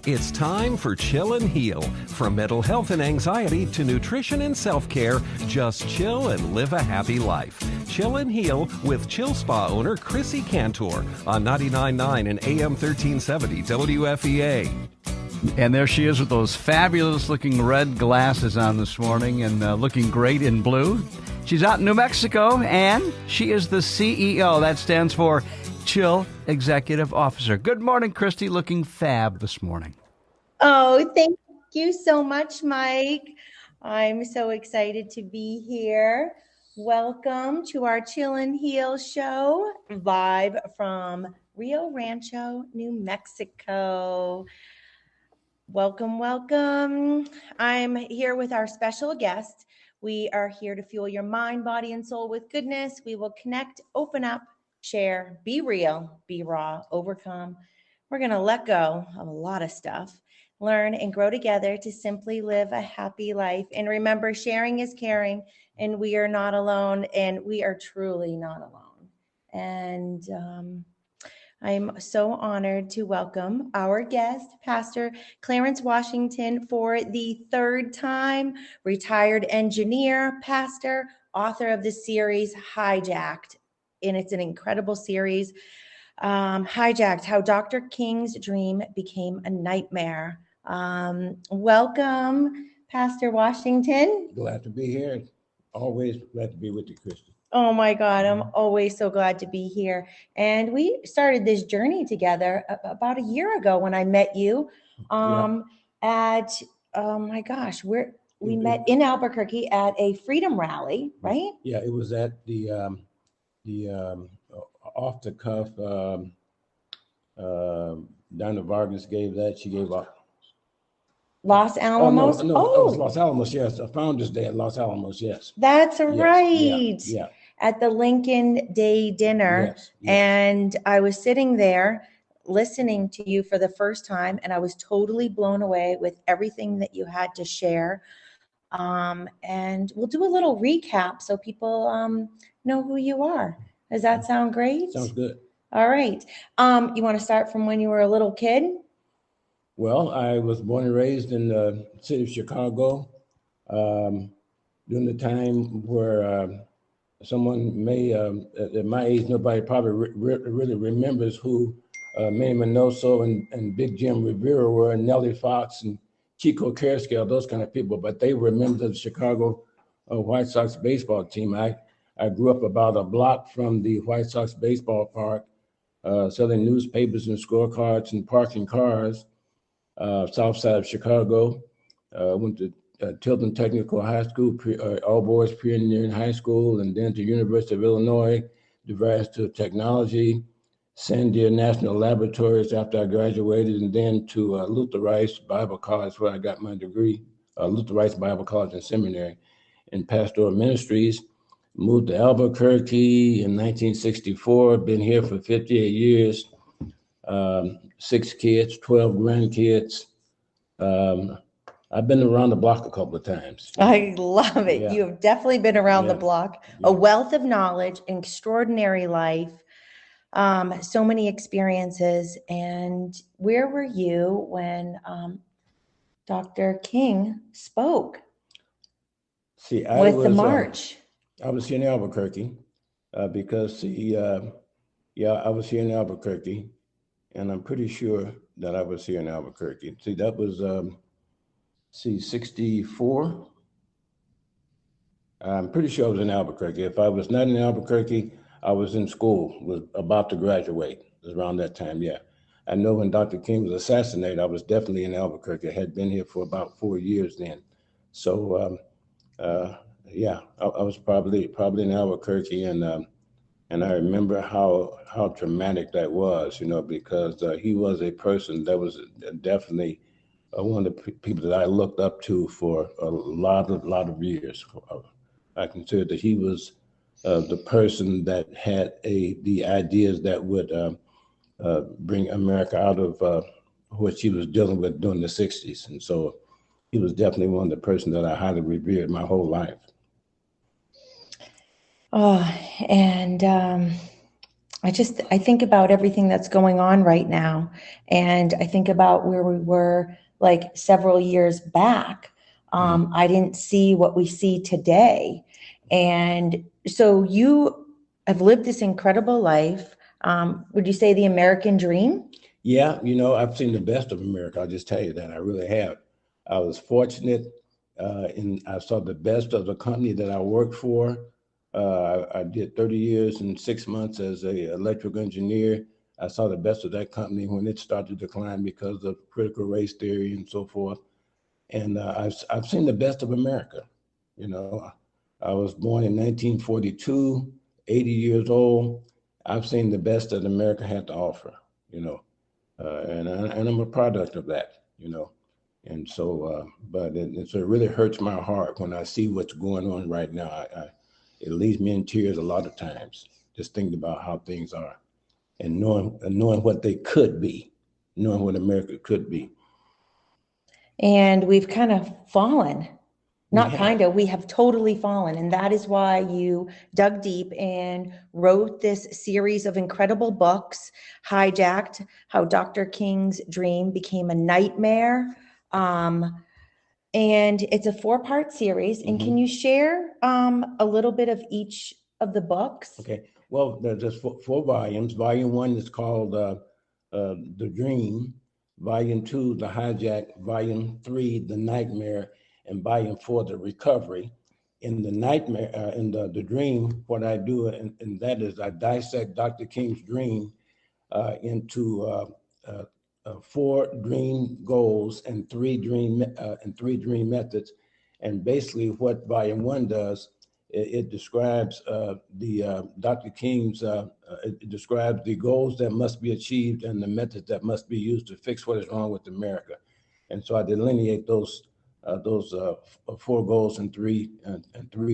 It's time for Chill and Heal. From mental health and anxiety to nutrition and self-care, just chill and live a happy life. Chill and Heal with Chill Spa owner Chrissy Cantor on 99.9 and AM 1370 WFEA. And there she is with those fabulous looking red glasses on this morning and looking great in blue. She's out in New Mexico and she is the CEO. That stands for Chill Executive Officer. Good morning, Christy. Looking fab this morning. Oh, thank you so much, Mike. I'm so excited to be here. Welcome to our Chill and Heal show, live from Rio Rancho, New Mexico. Welcome, welcome. I'm here with our special guest. We are here to fuel your mind, body, and soul with goodness. We will connect, open up, share, be real, be raw, overcome. We're going to let go of a lot of stuff, learn and grow together to simply live a happy life. And remember, sharing is caring, and we are not alone, and we are truly not alone. And I'm so honored to welcome our guest, Pastor Clarence Washington, for the third time, retired engineer, pastor, author of the series Hijacked. And it's an incredible series. Hijacked, How Dr. King's Dream Became a Nightmare. Welcome, Pastor Washington. Glad to be here. Always glad to be with you, Christy. Oh my God, I'm always so glad to be here. And we started this journey together about a year ago when I met you at, oh my gosh, we met in Albuquerque at a freedom rally, right? Yeah, it was at the off the cuff, Donna Vargas gave that. She gave up. Los Alamos? It was Los Alamos, yes. A Founders Day at Los Alamos, yes. That's yes, right. Yeah. At the Lincoln Day dinner. Yes. And I was sitting there listening to you for the first time, and I was totally blown away with everything that you had to share. And we'll do a little recap so people know who you are. Does that sound great? Sounds good. All right. You want to start from when you were a little kid? Well, I was born and raised in the city of Chicago during the time where someone may, at my age, nobody probably really remembers who Manny Minoso and Big Jim Rivera were, and Nellie Fox and Chico Carrasquillo, those kind of people, but they were members of the Chicago White Sox baseball team. I grew up about a block from the White Sox baseball park, selling newspapers and scorecards and parking cars, south side of Chicago. Went to Tilton Technical High School, all boys pre-engineering high school, and then to University of Illinois, advanced to technology, Sandia National Laboratories after I graduated, and then to Luther Rice Bible College, where I got my degree, Luther Rice Bible College and Seminary in Pastoral Ministries. Moved to Albuquerque in 1964, been here for 58 years, 6 kids, 12 grandkids. I've been around the block a couple of times. I love it. Yeah. You have definitely been around the Yeah. block. Yeah. A wealth of knowledge, an extraordinary life, so many experiences. And where were you when Dr. King spoke with the march? I was here in Albuquerque because I was here in Albuquerque, and I'm pretty sure that I was here in Albuquerque. See, that was 64. I'm pretty sure I was in Albuquerque. If I was not in Albuquerque, I was in school, was about to graduate. It was around that time, yeah. I know when Dr. King was assassinated, I was definitely in Albuquerque. I had been here for about 4 years then. So, I was probably in Albuquerque, and I remember how traumatic that was, because he was a person that was definitely one of the people that I looked up to for a lot of years. I consider that he was the person that had the ideas that would bring America out of what she was dealing with during the 60s, and so he was definitely one of the persons that I highly revered my whole life. Oh, and I think about everything that's going on right now. And I think about where we were like several years back. I didn't see what we see today. And so you have lived this incredible life. Would you say the American dream? Yeah, I've seen the best of America. I'll just tell you that. I really have. I was fortunate, and I saw the best of the company that I worked for. I did 30 years and 6 months as an electrical engineer. I saw the best of that company when it started to decline because of critical race theory and so forth. And I've seen the best of America. I was born in 1942, 80 years old. I've seen the best that America had to offer. And I'm a product of that. And so, so it really hurts my heart when I see what's going on right now. It leaves me in tears a lot of times, just thinking about how things are, and knowing what they could be, knowing what America could be. And we've kind of fallen. We have totally fallen. And that is why you dug deep and wrote this series of incredible books, Hijacked, How Dr. King's Dream Became a Nightmare. And it's a 4-part series. And can you share a little bit of each of the books? Okay. Well, there's 4 volumes. Volume 1 is called The Dream. Volume 2, The Hijack. Volume 3, The Nightmare. And Volume 4, The Recovery. In the nightmare, in the dream, what I do, and that is I dissect Dr. King's dream into 4 dream goals and 3 dream methods. And basically, what Volume 1 does, it describes Dr. King's. It describes the goals that must be achieved and the methods that must be used to fix what is wrong with America. And so I delineate those 4 goals and 3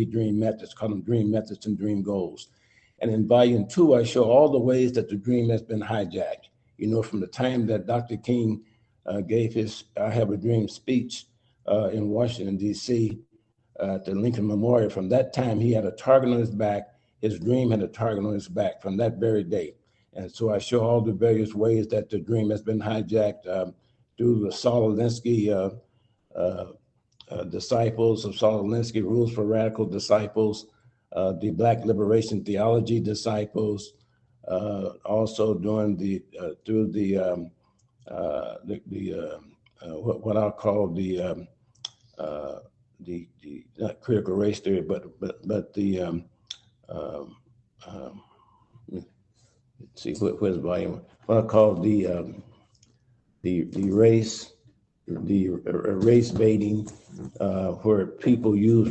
dream methods, call them dream methods and dream goals. And in Volume 2, I show all the ways that the dream has been hijacked. From the time that Dr. King gave his "I Have a Dream" speech in Washington, D.C. At the Lincoln Memorial. From that time, he had a target on his back. His dream had a target on his back from that very day. And so I show all the various ways that the dream has been hijacked through the Saul Alinsky disciples of Saul Alinsky, Rules for Radical disciples, the Black Liberation Theology disciples, also during what I'll call the not critical race theory, but the let's see, where's volume? What I call the race baiting, where people use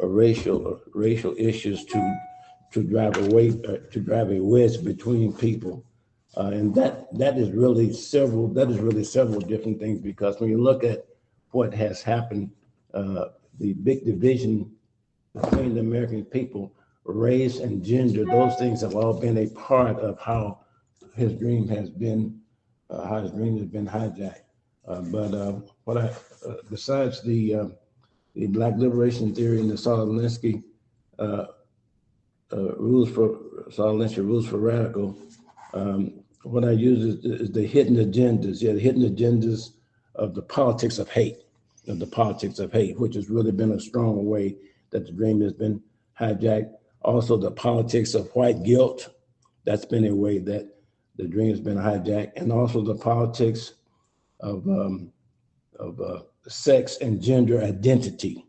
racial issues to drive a wedge between people, and that is really several different things, because when you look at what has happened, the big division between the American people, race and gender, those things have all been a part of how his dream has been hijacked. But besides the Black Liberation Theory and the Saul Alinsky Rules for Radical, what I use is the hidden agendas. The hidden agendas of the politics of hate, which has really been a strong way that the dream has been hijacked. Also, the politics of white guilt, that's been a way that the dream has been hijacked. And also the politics of sex and gender identity.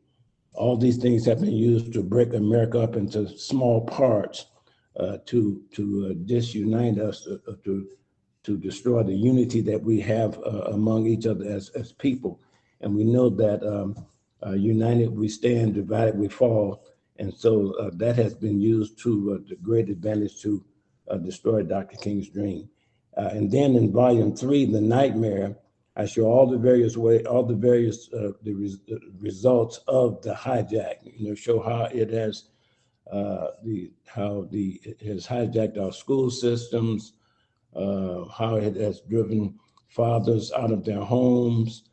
All these things have been used to break America up into small parts, to disunite us, to destroy the unity that we have among each other as people. And we know that united we stand, divided we fall. And so that has been used to great advantage to destroy Dr. King's dream. And then in Volume 3, The Nightmare, I show all the various results of the hijack. Show how it has has hijacked our school systems, how it has driven fathers out of their homes,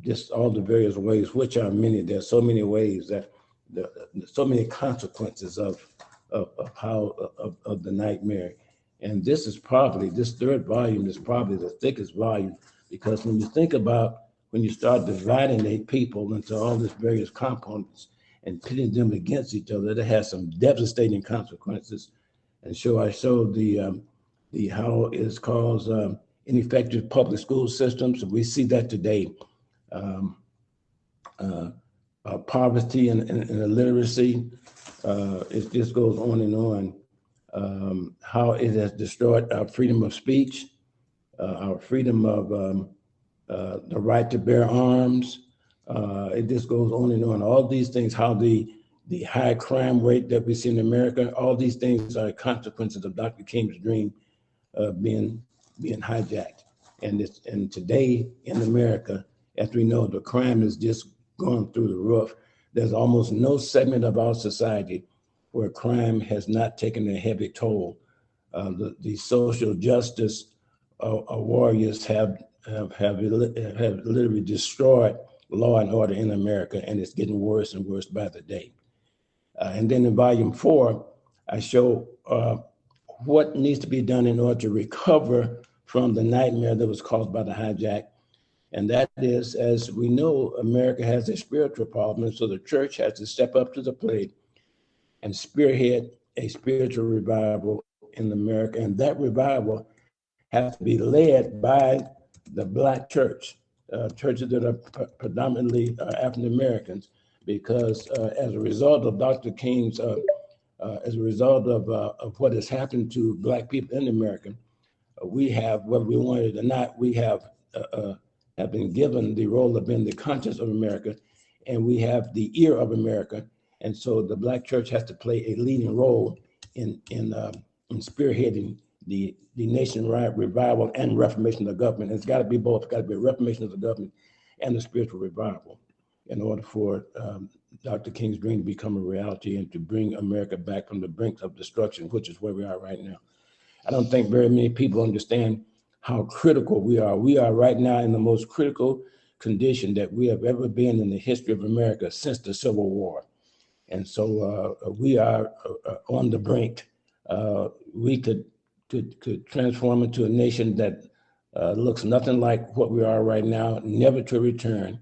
just all the various ways, which are many. There's so many ways that so many consequences of of the nightmare. And this third volume is probably the thickest volume, because when you think about when you start dividing a people into all these various components and pitting them against each other, that has some devastating consequences. And so I showed the how it's caused ineffective public school systems. We see that today. Poverty and illiteracy. It just goes on and on. How it has destroyed our freedom of speech, our freedom of the right to bear arms. It just goes on and on. All these things, how the high crime rate that we see in America, all these things are consequences of Dr. King's dream being hijacked. And today in America, as we know, the crime is just going through the roof. There's almost no segment of our society where crime has not taken a heavy toll. The social justice warriors have literally destroyed law and order in America, and it's getting worse and worse by the day. And then in volume 4, I show what needs to be done in order to recover from the nightmare that was caused by the hijack. And that is, as we know, America has a spiritual problem, and so the church has to step up to the plate and spearhead a spiritual revival in America. And that revival has to be led by the Black church, churches that are predominantly African Americans, because as a result of Dr. King's, as a result of what has happened to Black people in America, we have, whether we want it or not, we have been given the role of being the conscience of America, and we have the ear of America. And so the Black church has to play a leading role in spearheading the nationwide revival and reformation of the government. It's got to be both. It's got to be a reformation of the government and a spiritual revival in order for Dr. King's dream to become a reality and to bring America back from the brink of destruction, which is where we are right now. I don't think very many people understand how critical we are. We are right now in the most critical condition that we have ever been in the history of America since the Civil War. And so we are on the brink. We could transform into a nation that looks nothing like what we are right now, never to return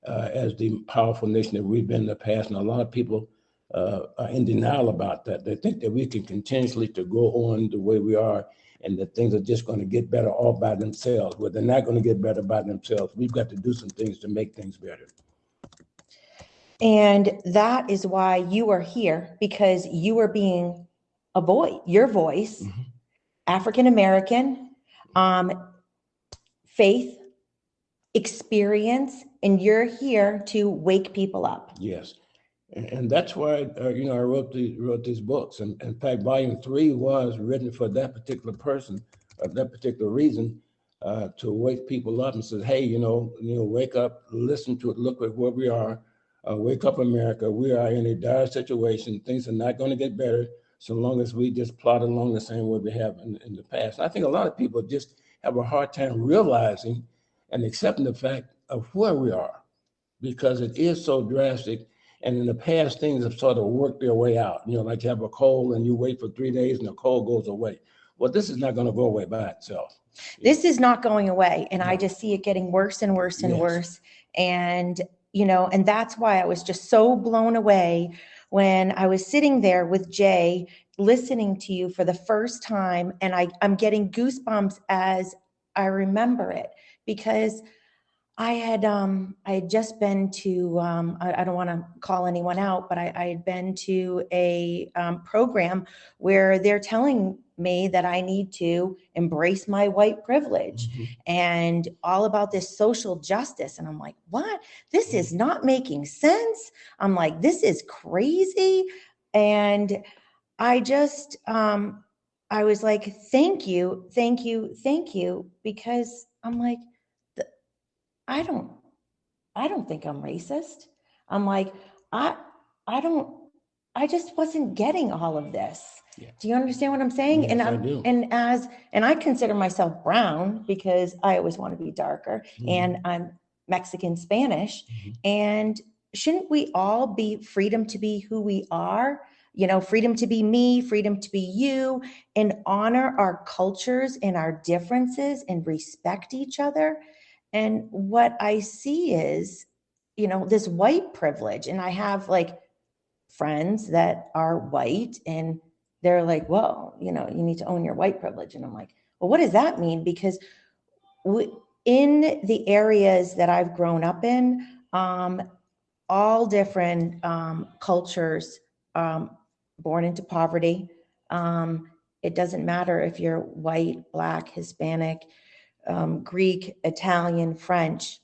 as the powerful nation that we've been in the past. And a lot of people are in denial about that. They think that we can continuously to go on the way we are and that things are just going to get better all by themselves. Well, they're not going to get better by themselves. We've got to do some things to make things better. And that is why you are here, because you are being a voice, your voice, mm-hmm. African-American, faith, experience, and you're here to wake people up. Yes. And that's why, I wrote these books. And in fact, volume 3 was written for that particular person, that particular reason, to wake people up and say, hey, wake up, listen to it, look at where we are, wake up America. We are in a dire situation. Things are not going to get better so long as we just plod along the same way we have in the past. And I think a lot of people just have a hard time realizing and accepting the fact of where we are, because it is so drastic. And in the past, things have sort of worked their way out. Like you have a cold and you wait for 3 days and the cold goes away. Well, this is not going to go away by itself. This is not going away. And I just see it getting worse and worse and worse. And, and that's why I was just so blown away when I was sitting there with Jay, listening to you for the first time. And I'm getting goosebumps as I remember it, because I had just been to, I don't want to call anyone out, but I had been to a program where they're telling me that I need to embrace my white privilege, mm-hmm. and all about this social justice. And I'm like, what? This is not making sense. I'm like, this is crazy. And I just, I was like, thank you, because I'm like, I don't think I'm racist. I'm like, I just wasn't getting all of this. Yeah. Do you understand what I'm saying? Yes, I do. And I consider myself brown because I always want to be darker, mm-hmm. and I'm Mexican Spanish. Mm-hmm. And shouldn't we all be freedom to be who we are? freedom to be me, freedom to be you, and honor our cultures and our differences and respect each other. And what I see is, this white privilege. And I have like friends that are white and they're like, well, you need to own your white privilege. And I'm like, well, what does that mean? Because in the areas that I've grown up in, all different cultures, born into poverty. It doesn't matter if you're white, Black, Hispanic, Greek, Italian, French,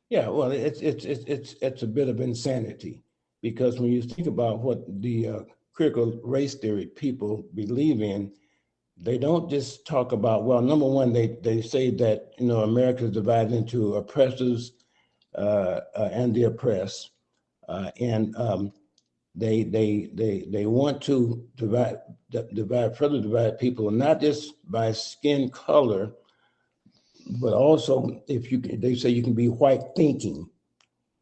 Yeah, well, it's a bit of insanity, because when you think about what the critical race theory people believe in, they don't just talk about, well, number one, they say that America is divided into oppressors and the oppressed, and they want to further divide people, not just by skin color, but also they say you can be white thinking.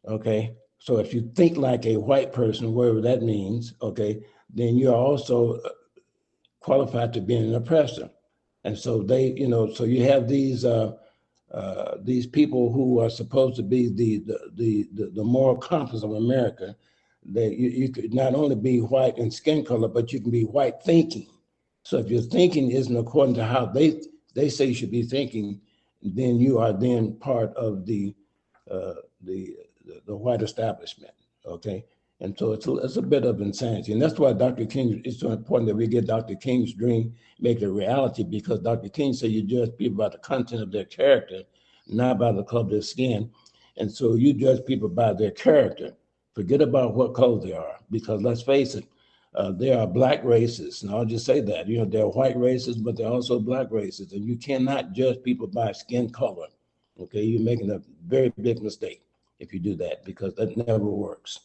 Okay, so if you think like a white person, whatever that means, okay, then you're also qualified to be an oppressor. And so so you have these people who are supposed to be the moral compass of America. That you could not only be white in skin color, but you can be white thinking. So if your thinking isn't according to how they say you should be thinking, then you are then part of the white establishment. Okay. And so it's a bit of insanity. And that's why Dr. King, it's so important that we get Dr. King's dream, make it a reality, because Dr. King said you judge people by the content of their character, not by the color of their skin. And so you judge people by their character. Forget about what color they are, because let's face it, there are Black races. And I'll just say that, there are white races, but there are also Black races. And you cannot judge people by skin color. Okay, you're making a very big mistake if you do that, because that never works.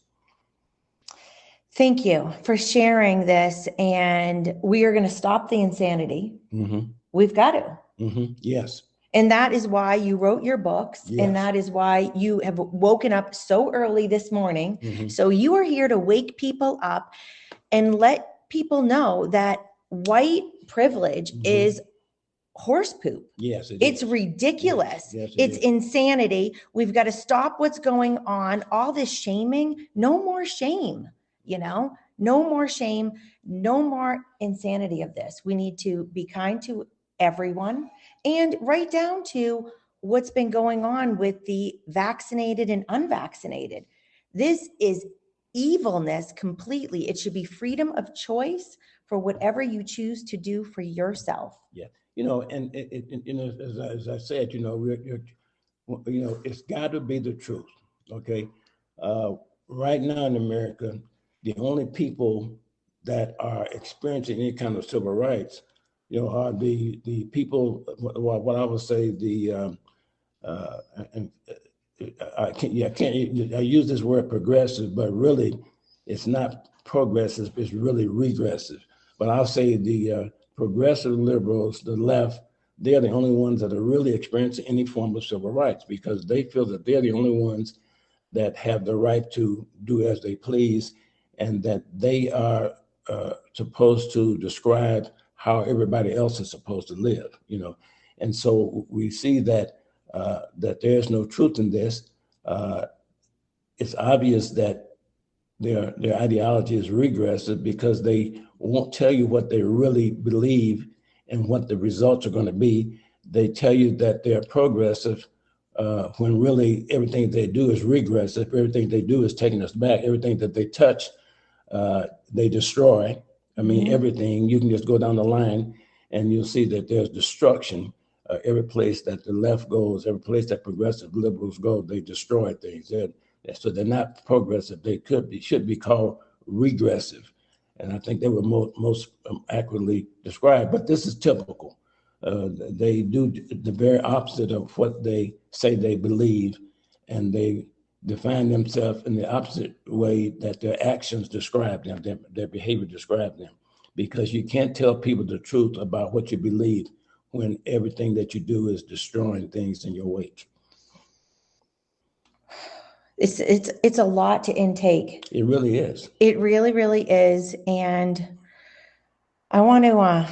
Thank you for sharing this. And we are going to stop the insanity. Mm-hmm. We've got to. Mm-hmm. Yes. And that is why you wrote your books. Yes. And that is why you have woken up so early this morning. Mm-hmm. So you are here to wake people up and let people know that white privilege mm-hmm. is horse poop. Yes, it's ridiculous. Yes, it's insanity. We've got to stop what's going on. All this shaming, no more shame, no more shame, no more insanity of this. We need to be kind to everyone, and right down to what's been going on with the vaccinated and unvaccinated. This is evilness completely. It should be freedom of choice for whatever you choose to do for yourself. Yeah. And as I said, it's got to be the truth. Okay. Right now in America, the only people that are experiencing any kind of civil rights, are the people. What I would say I use this word progressive, but really, it's not progressive. It's really regressive. But I'll say the progressive liberals, the left, they're the only ones that are really experiencing any form of civil rights, because they feel that they're the only ones that have the right to do as they please, and that they are supposed to describe how everybody else is supposed to live, And so we see that there's no truth in this. It's obvious that their ideology is regressive, because they won't tell you what they really believe and what the results are going to be. They tell you that they're progressive when really everything they do is regressive. Everything they do is taking us back. Everything that they touch, they destroy. I mean, mm-hmm. Everything. You can just go down the line and you'll see that there's destruction. Every place that the left goes, every place that progressive liberals go, they destroy things. So they're not progressive. They should be called regressive. And I think they were most accurately described. But this is typical. They do the very opposite of what they say they believe, and they define themselves in the opposite way that their actions describe them, their behavior describe them. Because you can't tell people the truth about what you believe when everything that you do is destroying things in your wake. it's a lot to intake. It really is. It really, really is. And I want to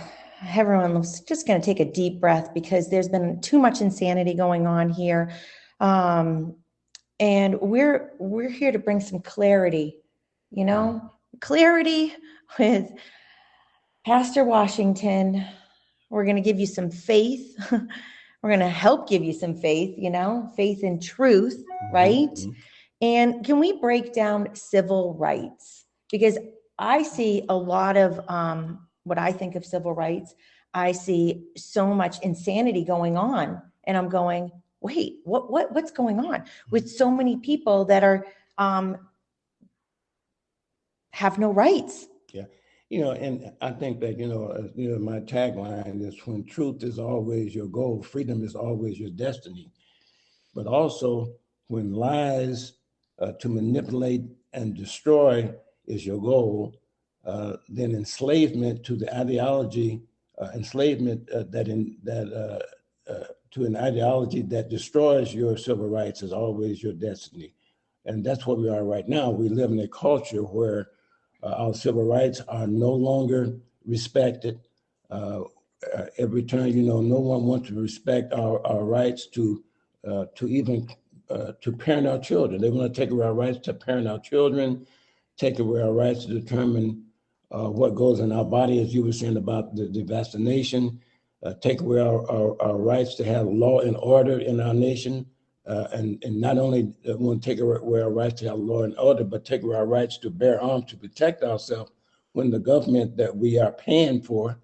everyone's just going to take a deep breath, because there's been too much insanity going on here. And we're here to bring some clarity, clarity with Pastor Washington. We're going to give you some faith. We're going to help give you some faith, faith in truth, right? Mhm. And can we break down civil rights? Because I see a lot of what I think of civil rights. I see so much insanity going on, and I'm going, wait, what's going on with so many people that are have no rights? Yeah. And I think that, my tagline is, when truth is always your goal, freedom is always your destiny. But also, when lies to manipulate and destroy is your goal, then enslavement to the ideology, to an ideology that destroys your civil rights is always your destiny. And that's where we are right now. We live in a culture where our civil rights are no longer respected. Every turn, no one wants to respect our rights to parent our children. They want to take away our rights to parent our children, take away our rights to determine what goes in our body, as you were saying about the vaccination, take away our rights to have law and order in our nation. And not only want to take away our rights to have law and order, but take away our rights to bear arms to protect ourselves when the government that we are paying for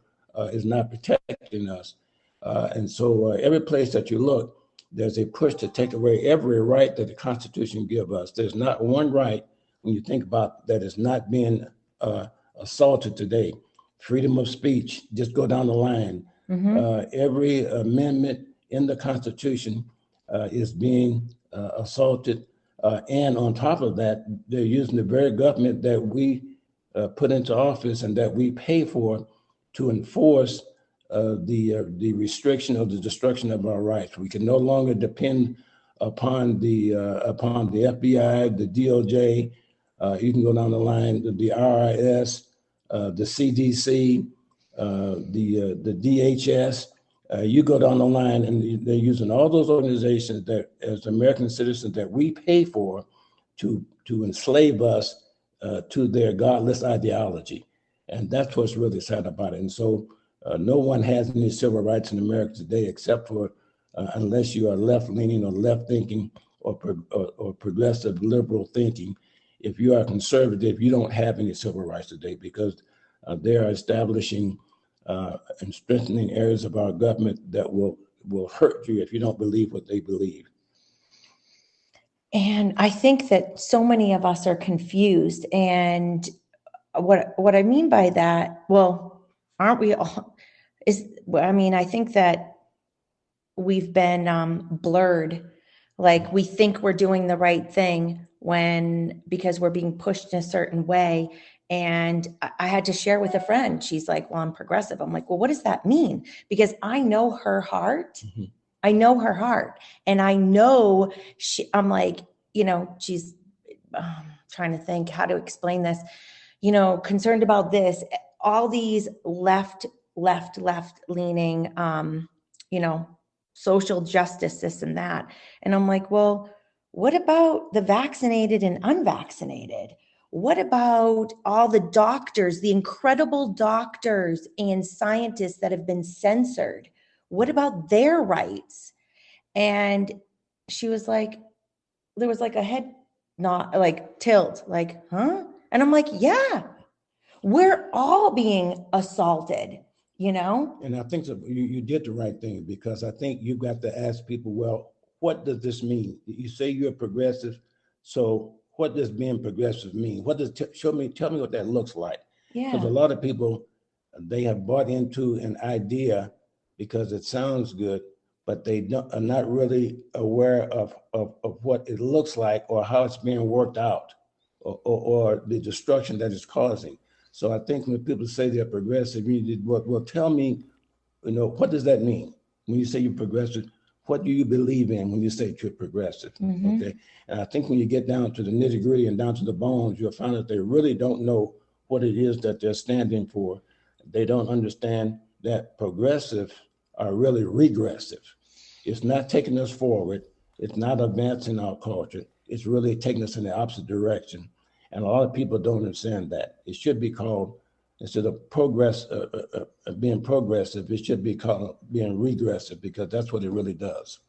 is not protecting us. And so every place that you look, there's a push to take away every right that the Constitution gives us. There's not one right, when you think about that, is not being assaulted today. Freedom of speech, just go down the line. Every amendment in the Constitution is being assaulted. And on top of that, they're using the very government that we put into office and that we pay for to enforce the restriction or the destruction of our rights. We can no longer depend upon the FBI, the DOJ. You can go down the line, the RIS, the CDC, the DHS. You go down the line, and they're using all those organizations that, as American citizens, that we pay for to enslave us to their godless ideology. And that's what's really sad about it. And so no one has any civil rights in America today, except for unless you are left-leaning or left-thinking or progressive liberal thinking. If you are conservative, you don't have any civil rights today, because they are establishing and strengthening areas of our government that will hurt you if you don't believe what they believe. And I think that so many of us are confused. And what I mean by that, well, aren't we all? I think that we've been blurred. Like, we think we're doing the right thing because we're being pushed in a certain way. And I had to share with a friend. She's like, well, I'm progressive. I'm like, well, what does that mean? Because I know her heart. Mm-hmm. I know her heart. And I know I'm like, she's trying to think how to explain this, concerned about this, all these left leaning, social justice, this and that. And I'm like, well, what about the vaccinated and unvaccinated? What about all the doctors, the incredible doctors and scientists that have been censored? What about their rights? And she was like, there was like a head nod, like tilt, like, huh? And I'm like, yeah, we're all being assaulted, And I think you did the right thing, because I think you've got to ask people, well, what does this mean? You say you're progressive, so what does being progressive mean? What does tell me what that looks like? Yeah. Because a lot of people, they have bought into an idea because it sounds good, but they are not really aware of what it looks like or how it's being worked out, or the destruction that it's causing. So I think when people say they're progressive, well, tell me, what does that mean? When you say you're progressive, what do you believe in when you say you're progressive? Okay. And I think when you get down to the nitty gritty and down to the bones, you'll find that they really don't know what it is that they're standing for. They don't understand that progressive are really regressive. It's not taking us forward. It's not advancing our culture. It's really taking us in the opposite direction. And a lot of people don't understand that. It should be called, instead of being progressive, it should be called being regressive, because that's what it really does.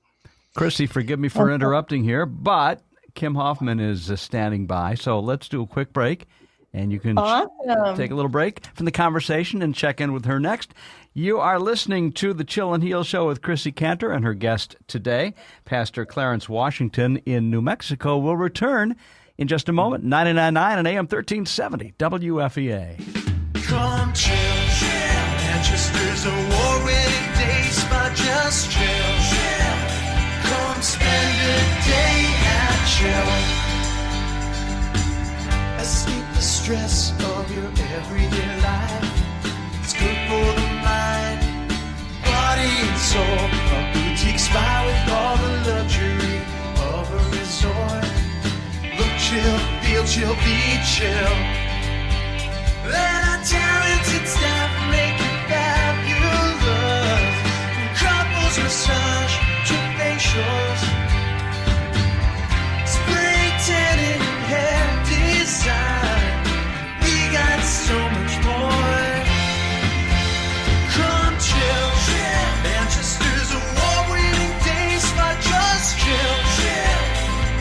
Chrissy, forgive me for interrupting here, but Kim Hoffman is standing by. So let's do a quick break, and you can take a little break from the conversation and check in with her next. You are listening to the Chill and Heal Show with Chrissy Cantor, and her guest today, Pastor Clarence Washington in New Mexico, will return in just a moment. 99.9 and AM 1370 WFEA. Come chill, Manchester's a war-winning day, spot just chill. Come spend a day at Chill. Escape the stress of your everyday life. It's good for the mind, body and soul. A boutique spa with all the luxury of a resort. Look chill, feel chill, be chill. Let our talented staff make you fabulous. From couples massage to facials, spray tanning and hair design. We got so much more. Come chill. Manchester's award-winning day spot, just chill.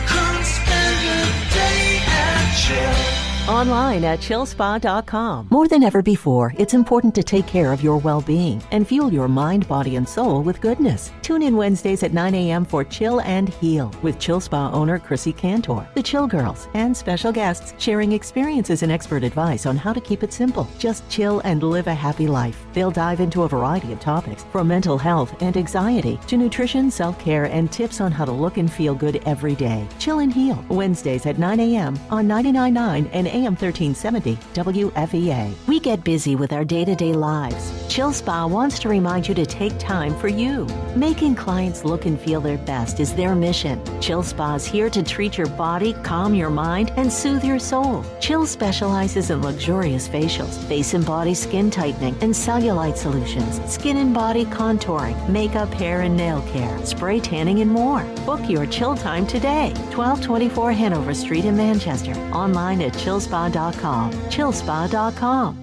Come spend a day at Chill. Online at chillspa.com. More than ever before, it's important to take care of your well-being and fuel your mind, body, and soul with goodness. Tune in Wednesdays at 9 a.m. for Chill and Heal with Chill Spa owner Chrissy Cantor, the Chill Girls, and special guests sharing experiences and expert advice on how to keep it simple. Just chill and live a happy life. They'll dive into a variety of topics, from mental health and anxiety to nutrition, self-care, and tips on how to look and feel good every day. Chill and Heal, Wednesdays at 9 a.m. on 99.9 and AM 1370 WFEA. We get busy with our day-to-day lives. Chill Spa wants to remind you to take time for you. Making clients look and feel their best is their mission. Chill Spa is here to treat your body, calm your mind, and soothe your soul. Chill specializes in luxurious facials, face and body skin tightening, and cellulite solutions, skin and body contouring, makeup, hair, and nail care, spray tanning, and more. Book your chill time today. 1224 Hanover Street in Manchester. Online at chillspa.com. Chillspa.com.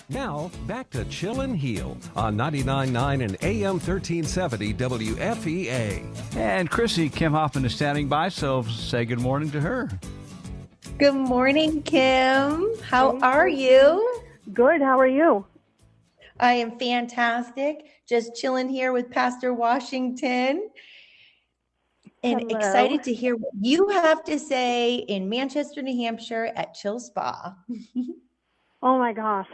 Now, back to Chill and Heal on 99.9 and AM 1370 WFEA. And Chrissy, Kim Hoffman is standing by, so say good morning to her. Good morning, Kim. How are you? Good. How are you? I am fantastic. Just chilling here with Pastor Washington. And Hello. excited to hear what you have to say in Manchester, New Hampshire at Chill Spa. Oh my gosh.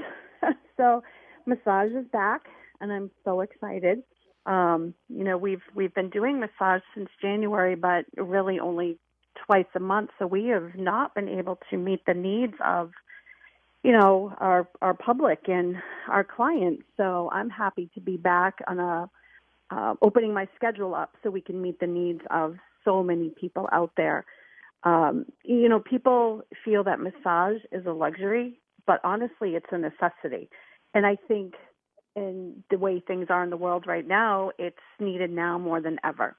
So massage is back and I'm so excited. We've been doing massage since January, but really only twice a month. So we have not been able to meet the needs of, our public and our clients. So I'm happy to be back on opening my schedule up so we can meet the needs of so many people out there. People feel that massage is a luxury, but honestly, it's a necessity. And I think in the way things are in the world right now, it's needed now more than ever.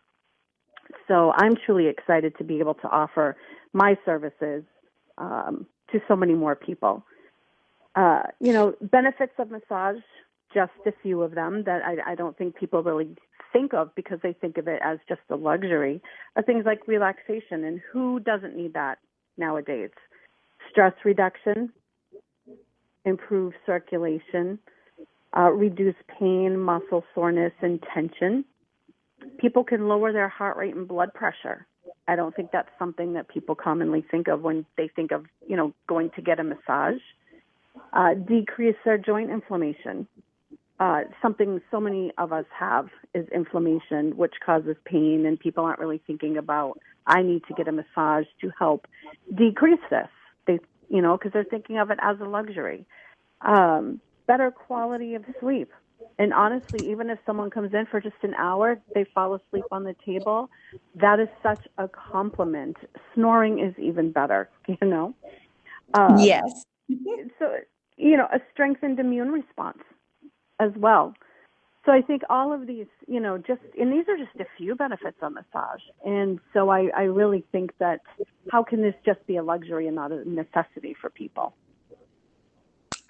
So I'm truly excited to be able to offer my services to so many more people. Benefits of massage, just a few of them that I don't think people really think of because they think of it as just a luxury, are things like relaxation. And who doesn't need that nowadays? Stress reduction, improve circulation, reduce pain, muscle soreness, and tension. People can lower their heart rate and blood pressure. I don't think that's something that people commonly think of when they think of, going to get a massage. Decrease their joint inflammation. Something so many of us have is inflammation, which causes pain, and people aren't really thinking about, I need to get a massage to help decrease this. Because they're thinking of it as a luxury. Better quality of sleep. And honestly, even if someone comes in for just an hour, they fall asleep on the table, that is such a compliment. Snoring is even better, you know? Yes. So, a strengthened immune response as well. So I think all of these, and these are just a few benefits of massage. And so I really think that how can this just be a luxury and not a necessity for people?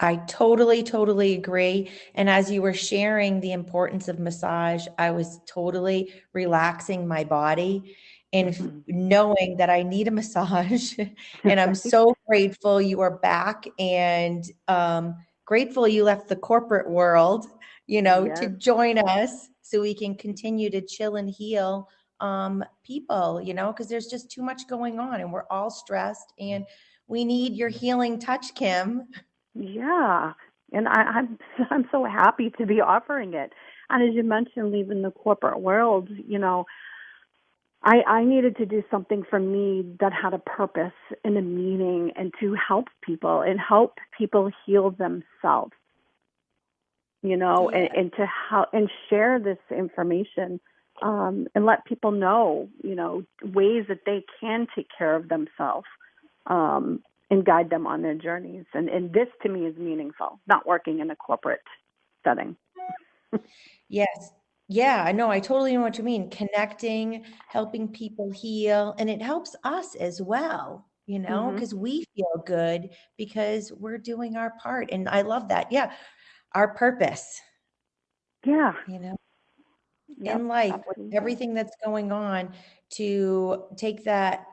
I totally, totally agree. And as you were sharing the importance of massage, I was totally relaxing my body and knowing that I need a massage. And I'm so grateful you are back and grateful you left the corporate world, to Yes. join us so we can continue to chill and heal people, because there's just too much going on and we're all stressed and we need your healing touch, Kim. Yeah, and I'm so happy to be offering it. And as you mentioned, leaving the corporate world, I needed to do something for me that had a purpose and a meaning, and to help people heal themselves. Yeah. And to help and share this information, and let people know, ways that they can take care of themselves. And guide them on their journeys. And this to me is meaningful, not working in a corporate setting. Yes. Yeah, I know. I totally know what you mean. Connecting, helping people heal, and it helps us as well, Mm-hmm. because we feel good because we're doing our part. And I love that. Yeah. Our purpose, Yeah. Yep. in life, with Absolutely. everything that's going on, to take that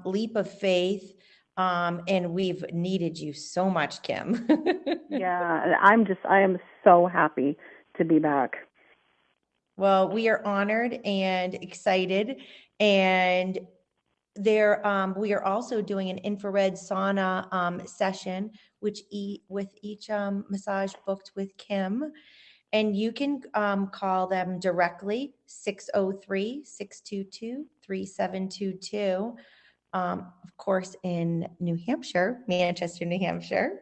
leap of faith. And we've needed you so much, Kim. Yeah. I am so happy to be back. Well, we are honored and excited, and we are also doing an infrared sauna session, with each massage booked with Kim, and you can call them directly 603-622-3722. Of course, in New Hampshire, Manchester, New Hampshire.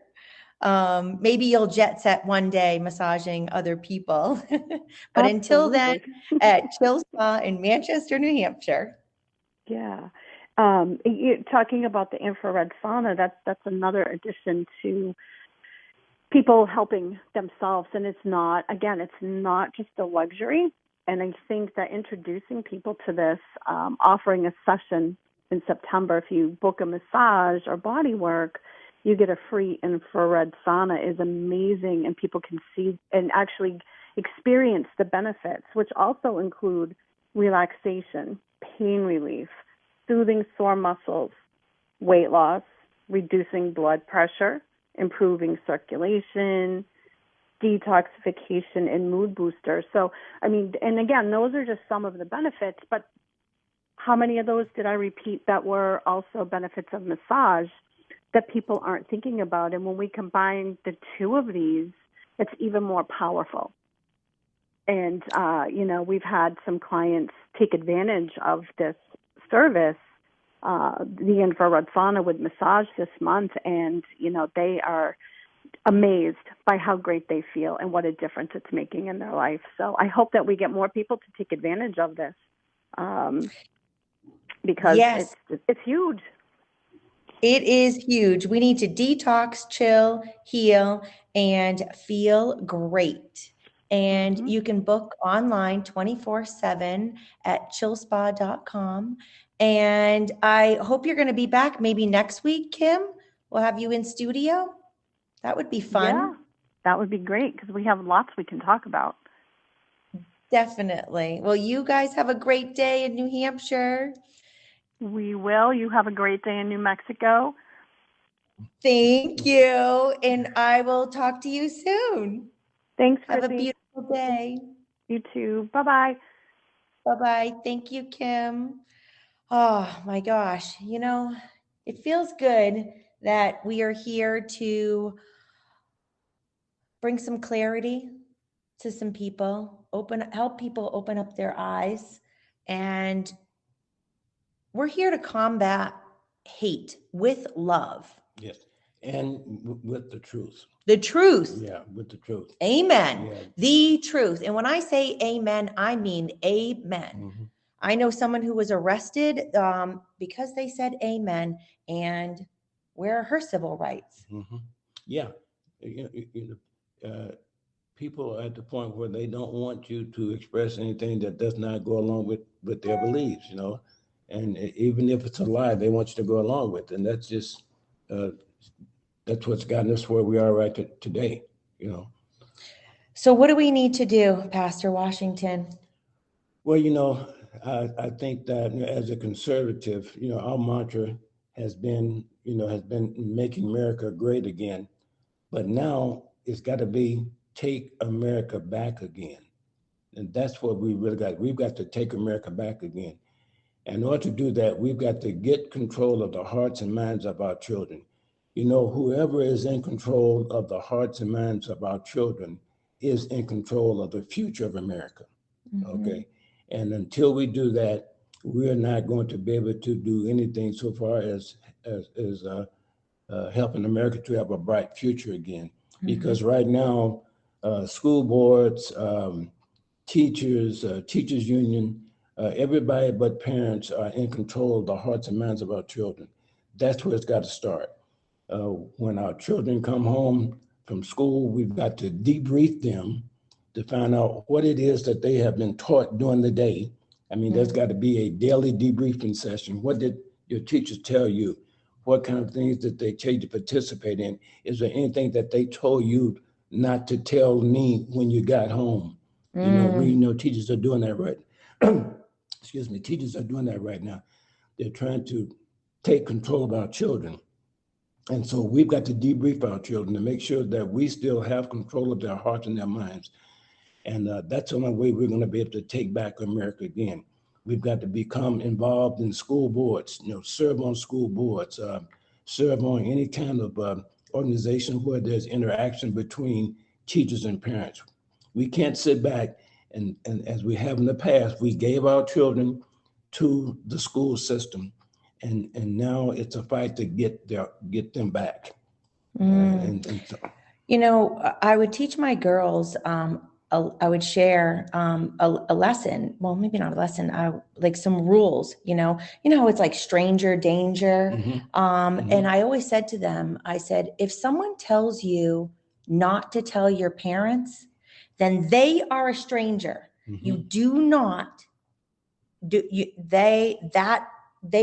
Maybe you'll jet set one day massaging other people. But until then, Absolutely. at Chill Spa in Manchester, New Hampshire. Yeah. Talking about the infrared sauna, that's another addition to people helping themselves. And it's not just a luxury. And I think that introducing people to this, offering a session in September, if you book a massage or body work, you get a free infrared sauna, is amazing. And people can see and actually experience the benefits, which also include relaxation, pain relief, soothing sore muscles, weight loss, reducing blood pressure, improving circulation, detoxification, and mood booster. So, and again, those are just some of the benefits, but how many of those did I repeat that were also benefits of massage that people aren't thinking about? And when we combine the two of these, it's even more powerful. And, we've had some clients take advantage of this service, the infrared sauna with massage this month, and, they are amazed by how great they feel and what a difference it's making in their life. So I hope that we get more people to take advantage of this, because Yes. it's huge. It is huge. We need to detox, chill, heal, and feel great. And you can book online 24/7 at chillspa.com. And I hope you're going to be back maybe next week, Kim. We'll have you in studio. That would be fun. Yeah, that would be great because we have lots we can talk about. Definitely. Well, you guys have a great day in New Hampshire. We will. You have a great day in New Mexico. Thank you. And I will talk to you soon. Thanks, Have a Chrissy. beautiful day. You too. Bye-bye. Bye-bye. Thank you, Kim. Oh my gosh. It feels good that we are here to bring some clarity to some people, help people open up their eyes. And we're here to combat hate with love. Yes. And with the truth. The truth. Yeah, with the truth. Amen. Yeah. The truth. And when I say amen, I mean amen. Mm-hmm. I know someone who was arrested because they said amen. And where are her civil rights? Mm-hmm. Yeah. People are at the point where they don't want you to express anything that does not go along with their beliefs, and even if it's a lie, they want you to go along with it. And that's just, that's what's gotten us where we are right today, So what do we need to do, Pastor Washington? Well, I think that as a conservative, our mantra has been making America great again. But now it's got to be take America back again. And that's what we really got. We've got to take America back again. And in order to do that, we've got to get control of the hearts and minds of our children. Whoever is in control of the hearts and minds of our children is in control of the future of America. Mm-hmm. Okay. And until we do that, we're not going to be able to do anything so far as helping America to have a bright future again. Mm-hmm. Because right now, school boards, teachers, teachers union, everybody but parents are in control of the hearts and minds of our children. That's where it's got to start. When our children come home from school, we've got to debrief them to find out what it is that they have been taught during the day. I mean, there's got to be a daily debriefing session. What did your teachers tell you? What kind of things did they tell you to participate in? Is there anything that they told you not to tell me when you got home? We know teachers are doing that right. Excuse me, teachers are doing that right now. They're trying to take control of our children. And so we've got to debrief our children to make sure that we still have control of their hearts and their minds. And that's the only way we're going to be able to take back America again. We've got to become involved in school boards, serve on school boards, serve on any kind of organization where there's interaction between teachers and parents. We can't sit back and as we have in the past, we gave our children to the school system, and now it's a fight to get them back. I would teach my girls. I would share a lesson. Well, maybe not a lesson. Like some rules. How it's like stranger danger. Mm-hmm. And I always said to them, I said, if someone tells you not to tell your parents, then they are a stranger. Mm-hmm. You do not do you. They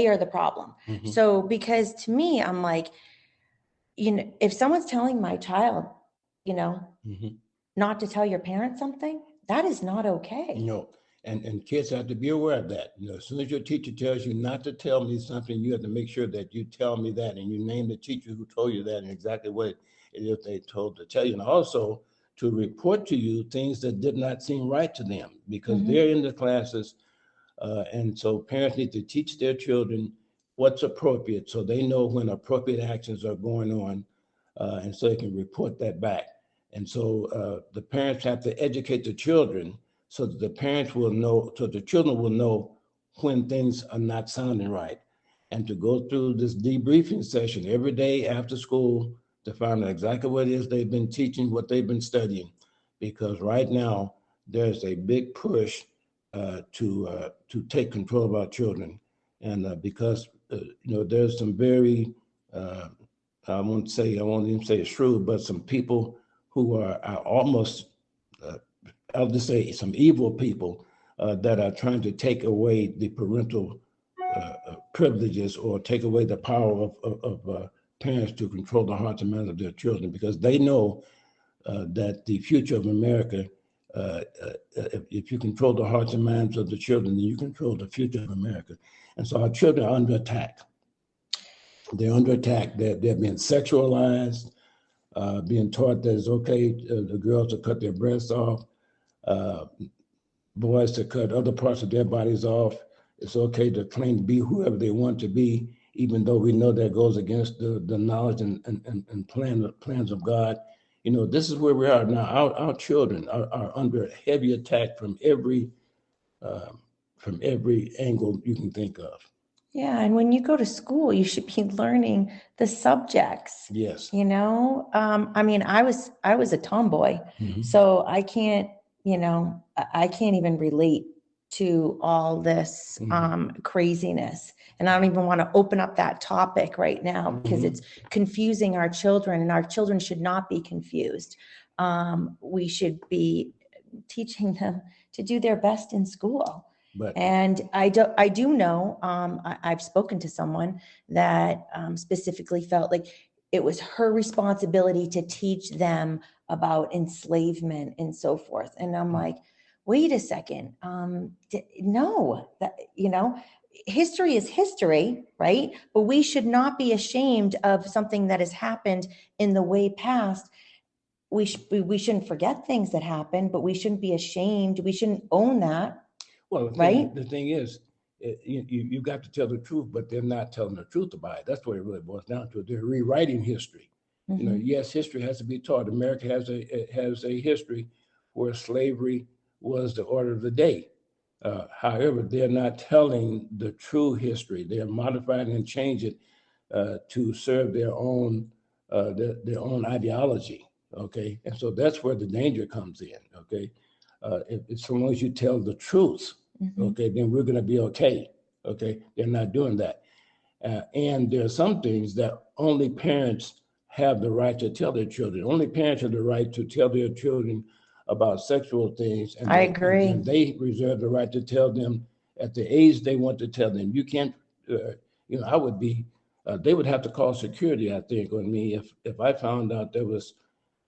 are the problem. Mm-hmm. So because to me, I'm like, if someone's telling my child, mm-hmm. not to tell your parents something, that is not okay. No, and kids have to be aware of that. As soon as your teacher tells you not to tell me something, you have to make sure that you tell me that, and you name the teacher who told you that and exactly what it is they told to tell you. And also to report to you things that did not seem right to them, because mm-hmm. they're in the classes. And so parents need to teach their children what's appropriate so they know when appropriate actions are going on, and so they can report that back. And so the parents have to educate the children so that the parents will know, so the children will know when things are not sounding right. And to go through this debriefing session every day after school to find out exactly what it is they've been teaching, what they've been studying. Because right now, there's a big push to take control of our children. And because, there's some very, I won't even say shrewd, but some people who are almost, I'll just say some evil people that are trying to take away the parental privileges or take away the power of parents to control the hearts and minds of their children, because they know that the future of America, if you control the hearts and minds of the children, then you control the future of America. And so our children are under attack. They're under attack. They're being sexualized. Being taught that it's okay the girls to cut their breasts off, boys to cut other parts of their bodies off. It's okay to claim to be whoever they want to be, even though we know that goes against the knowledge and plans of God. This is where we are now. Our children are under heavy attack from every angle you can think of. Yeah, and when you go to school, you should be learning the subjects. Yes. I mean, I was a tomboy, so I can't, I can't even relate to all this craziness. And I don't even want to open up that topic right now because it's confusing our children, and our children should not be confused. We should be teaching them to do their best in school. But And I do know, I've spoken to someone that specifically felt like it was her responsibility to teach them about enslavement and so forth. And I'm like, wait a second. No, history is history, right? But we should not be ashamed of something that has happened in the way past. We shouldn't forget things that happened, but we shouldn't be ashamed. We shouldn't own that. well, Right? the thing is, you got to tell the truth, but they're not telling the truth about it. That's what it really boils down to. They're rewriting history. Yes, history has to be taught. America has a history where slavery was the order of the day. However, they're not telling the true history. They're modifying and changing it to serve their own ideology. Okay, and so that's where the danger comes in. Okay, if so long as you tell the truth, okay, then we're going to be okay. Okay, they're not doing that, and there are some things that only parents have the right to tell their children. Only parents have the right to tell their children about sexual things. And I agree. And they reserve the right to tell them at the age they want to tell them. You can't, I would be, they would have to call security, I think, on me if I found out there was,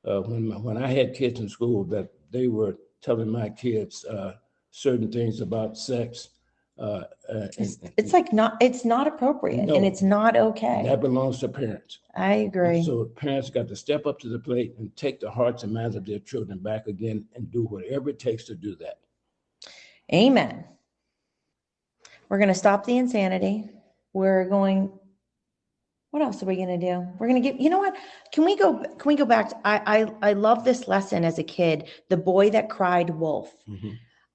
when I had kids in school, that they were telling my kids certain things about sex. It's not appropriate, No. and it's not okay. That belongs to parents. I agree. So parents got to step up to the plate and take the hearts and minds of their children back again and do whatever it takes to do that. Amen. We're going to stop the insanity. What else are we going to do? We're going to you know what? Can we go back? I love this lesson as a kid, the boy that cried wolf.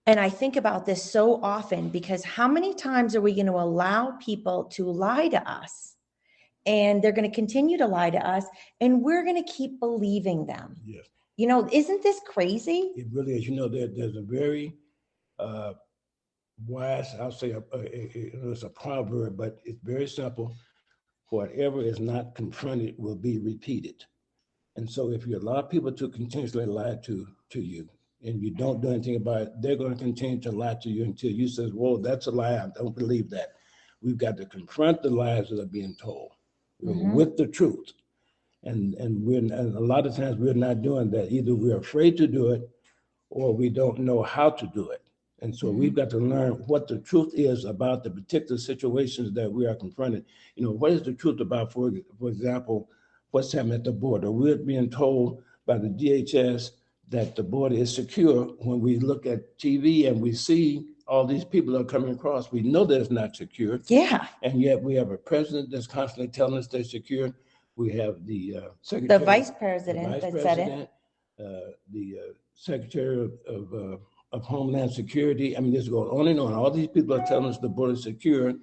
And I think about this so often, because how many times are we going to allow people to lie to us? And they're going to continue to lie to us, and we're going to keep believing them. Yes. Isn't this crazy? It really is. There's a very wise, I'll say, it's a proverb, but it's very simple. Whatever is not confronted will be repeated. And so if you allow people to continuously lie to you, and you don't do anything about it, they're going to continue to lie to you until you say, whoa, that's a lie. I don't believe that. We've got to confront the lies that are being told with the truth. And a lot of times we're not doing that. Either we're afraid to do it or we don't know how to do it. And so we've got to learn what the truth is about the particular situations that we are confronted. What is the truth about, for example, what's happening at the border? We're being told by the DHS that the border is secure. When we look at TV and we see all these people are coming across, we know that it's not secure. Yeah. And yet we have a president that's constantly telling us they're secure. We have the secretary, The vice president that said it. The secretary of Homeland Security. I mean, this goes on and on. All these people are telling us the border is secure,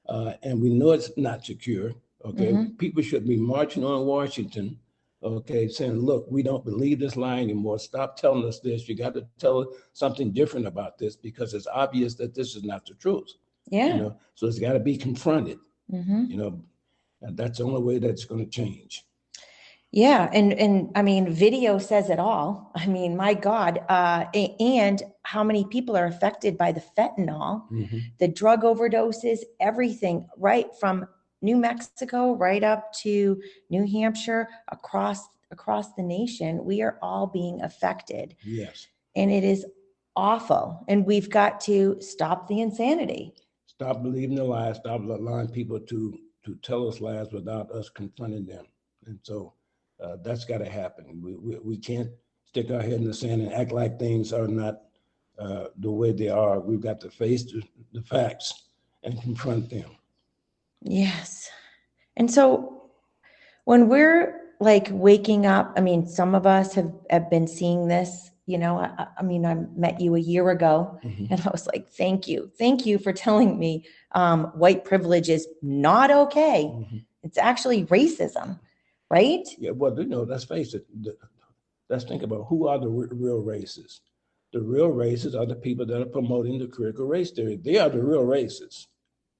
and we know it's not secure. Okay, people should be marching on Washington. Okay, saying, look, we don't believe this lie anymore. Stop telling us this. You got to tell us something different about this, because it's obvious that this is not the truth. Yeah. So it's got to be confronted. And that's the only way that's going to change. Yeah. And I mean, video says it all. I mean, my God. And how many people are affected by the fentanyl, the drug overdoses, everything, right from New Mexico right up to New Hampshire, across the nation. We are all being affected. Yes. And it is awful. And we've got to stop the insanity. Stop believing the lies. Stop allowing people to tell us lies without us confronting them. And so that's got to happen. We can't stick our head in the sand and act like things are not the way they are. We've got to face the facts and confront them. Yes. And so when we're like waking up, I mean, some of us have been seeing this I mean, I met you a year ago, and I was like, thank you for telling me white privilege is not okay. It's actually racism, right? Yeah, well, let's face it. Let's think about who are the real racists. The real racists are the people that are promoting the critical race theory. They are the real racists,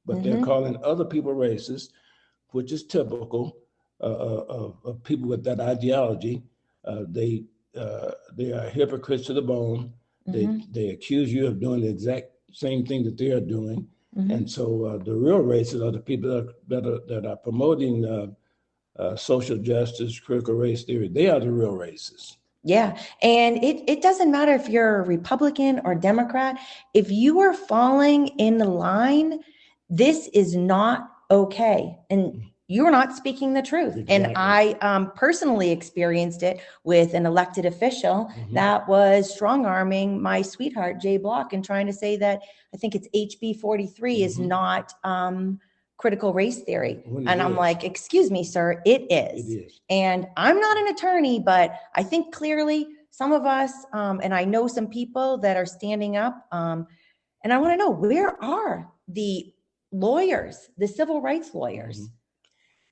but they're calling other people racist, which is typical of people with that ideology. They are hypocrites to the bone. They accuse you of doing the exact same thing that they are doing, and so the real racists are the people that are promoting social justice, critical race theory. They are the real racists. Yeah. And it doesn't matter if you're a Republican or Democrat. If you are falling in the line, this is not okay. And you're not speaking the truth. Exactly. And I personally experienced it with an elected official that was strong arming my sweetheart, Jay Block, and trying to say that I think it's HB 43 is not critical race theory. And I'm like, excuse me, sir, it is. It is. And I'm not an attorney, but I think clearly some of us, and I know some people that are standing up, and I want to know, where are the lawyers, the civil rights lawyers?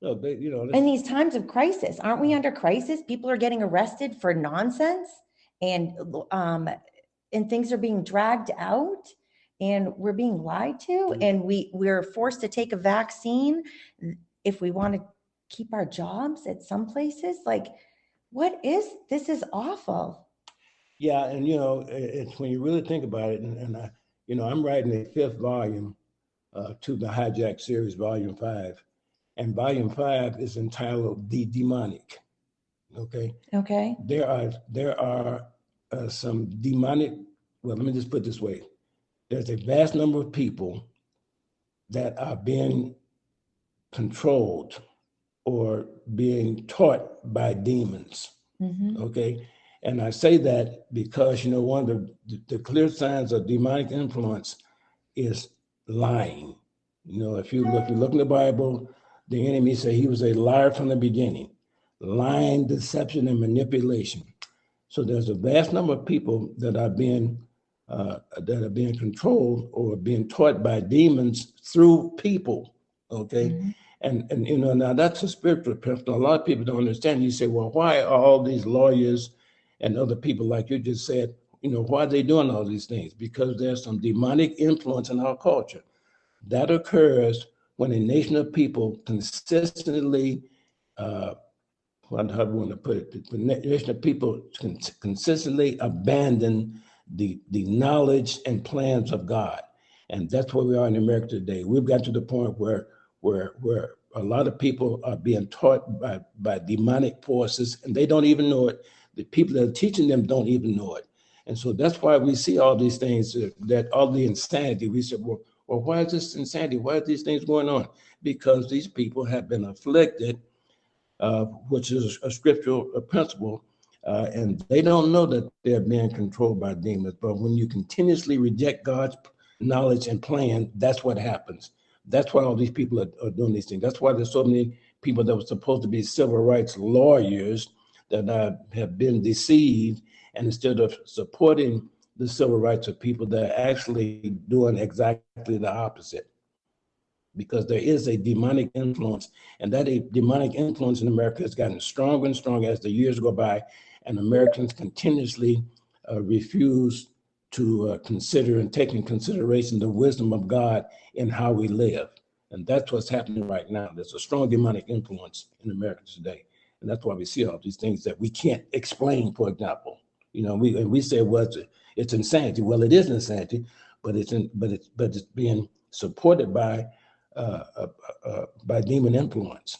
No, In these times of crisis, aren't we under crisis? People are getting arrested for nonsense, and things are being dragged out. And we're being lied to, and we're forced to take a vaccine if we want to keep our jobs at some places. Like, this is awful. Yeah, and it's when you really think about it, and I'm writing a 5th volume to the Hijacked series, Volume 5, and Volume 5 is entitled "The Demonic." Okay. Okay. There are some demonic. Well, let me just put it this way. There's a vast number of people that are being controlled or being taught by demons. Okay. And I say that because, one of the clear signs of demonic influence is lying. If you look in the Bible, the enemy said he was a liar from the beginning, lying, deception, and manipulation. So there's a vast number of people that are being controlled or being taught by demons through people. Okay. And now that's a spiritual principle. A lot of people don't understand. You say, well, why are all these lawyers and other people, like you just said, why are they doing all these things? Because there's some demonic influence in our culture that occurs when a nation of people consistently, how do I want to put it? The nation of people consistently abandon the knowledge and plans of God. And that's where we are in America today. We've got to the point where a lot of people are being taught by demonic forces, and they don't even know it. The people that are teaching them don't even know it. And so that's why we see all these things, that all the insanity. We said, well, why is this insanity? Why are these things going on? Because these people have been afflicted, which is a scriptural principle, and they don't know that they're being controlled by demons. But when you continuously reject God's knowledge and plan, that's what happens. That's why all these people are doing these things. That's why there's so many people that were supposed to be civil rights lawyers that have been deceived, and instead of supporting the civil rights of people, they're actually doing exactly the opposite. Because there is a demonic influence, and that a demonic influence in America has gotten stronger and stronger as the years go by, and Americans continuously refuse to consider and take in consideration the wisdom of God in how we live. And that's what's happening right now. There's a strong demonic influence in America today. And that's why we see all these things that we can't explain, for example. We say, well, it's insanity. Well, it is insanity, but it's being supported by demon influence.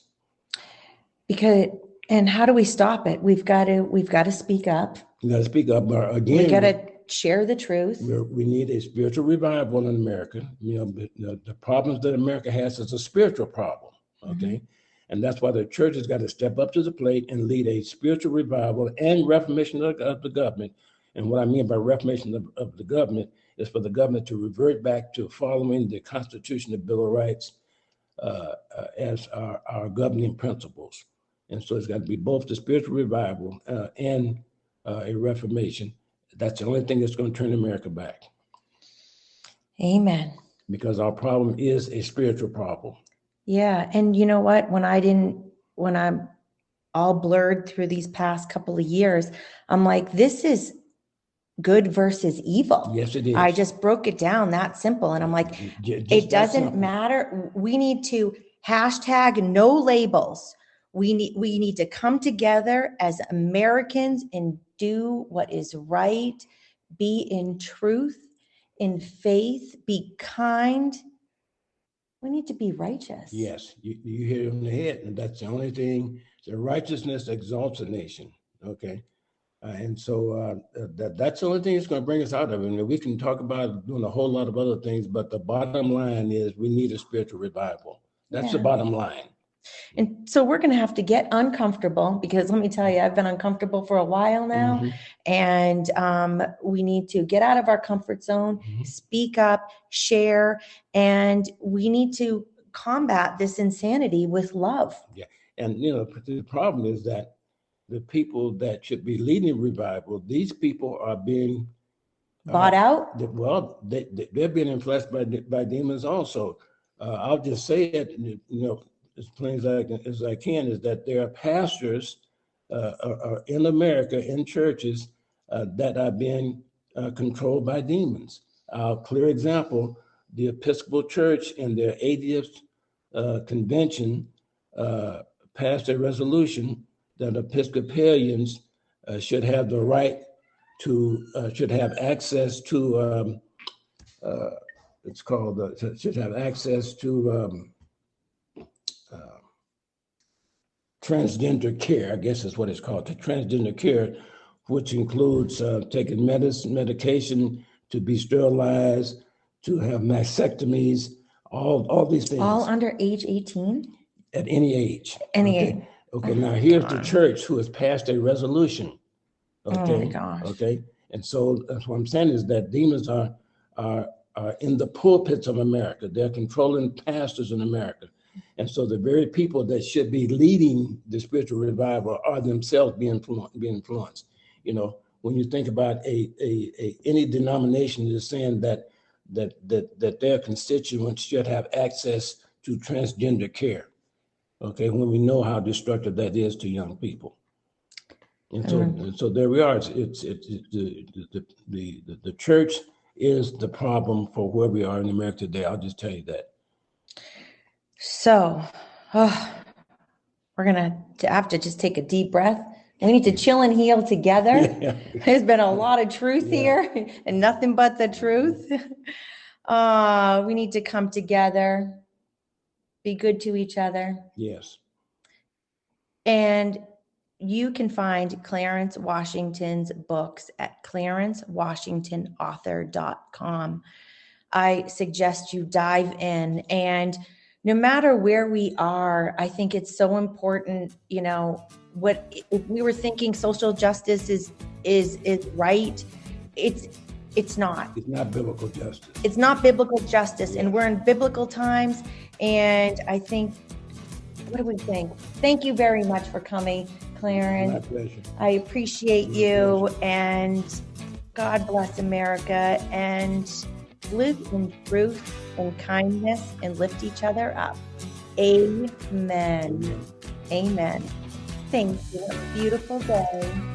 And how do we stop it? We've got to speak up. You got to speak up. Again, we got to share the truth. We need a spiritual revival in America. The problems that America has is a spiritual problem. Okay. And that's why the church has got to step up to the plate and lead a spiritual revival and reformation of the government. And what I mean by reformation of the government is for the government to revert back to following the Constitution, the Bill of Rights, as our governing principles. And so it's got to be both the spiritual revival and a reformation. that's the only thing that's going to turn America back. Amen. Because our problem is a spiritual problem. Yeah. And you know what? When I'm all blurred through these past couple of years, I'm like, this is good versus evil. Yes, it is. I just broke it down that simple. And I'm like, Just it that doesn't simple. matter. We need to hashtag no labels. We need to come together as Americans and do what is right, be in truth, in faith, be kind. We need to be righteous. Yes, you hit it on the head, and that's the only thing. The righteousness exalts a nation. Okay, and so that's the only thing that's going to bring us out of it. And we can talk about doing a whole lot of other things, but the bottom line is we need a spiritual revival. That's the bottom line. And so we're going to have to get uncomfortable, because let me tell you, I've been uncomfortable for a while now. And we need to get out of our comfort zone, speak up, share, and we need to combat this insanity with love. Yeah. And, the problem is that the people that should be leading revival, these people are being bought out. They're being influenced by demons also. I'll just say it, as plain as I can, is that there are pastors are in America, in churches, that are being controlled by demons. A clear example, the Episcopal Church in their 80th convention passed a resolution that Episcopalians should have the right to, should have access to, should have access to transgender care, I guess is what it's called, to transgender care, which includes taking medication to be sterilized, to have mastectomies, all these things. All under age 18? At any age. Any age. Okay, now here's the church who has passed a resolution. Okay. Oh my gosh. Okay. And so that's what I'm saying is that demons are in the pulpits of America. They're controlling pastors in America. And so the very people that should be leading the spiritual revival are themselves being influenced. When you think about any denomination that is saying that their constituents should have access to transgender care. Okay, when we know how destructive that is to young people. And so there we are. It's the church is the problem for where we are in America today. I'll just tell you that. So, we're going to have to just take a deep breath. We need to chill and heal together. Yeah. There's been a lot of truth here and nothing but the truth. We need to come together, be good to each other. Yes. And you can find Clarence Washington's books at clarencewashingtonauthor.com. I suggest you dive in, and no matter where we are, I think it's so important, what if we were thinking social justice is right, it's not. It's not biblical justice. It's not biblical justice, and we're in biblical times, and I think, what do we think? Thank you very much for coming, Clarence. My pleasure. I appreciate you, and God bless America, and live in truth and kindness and lift each other up. Amen. Amen. Thank you. Have a beautiful day.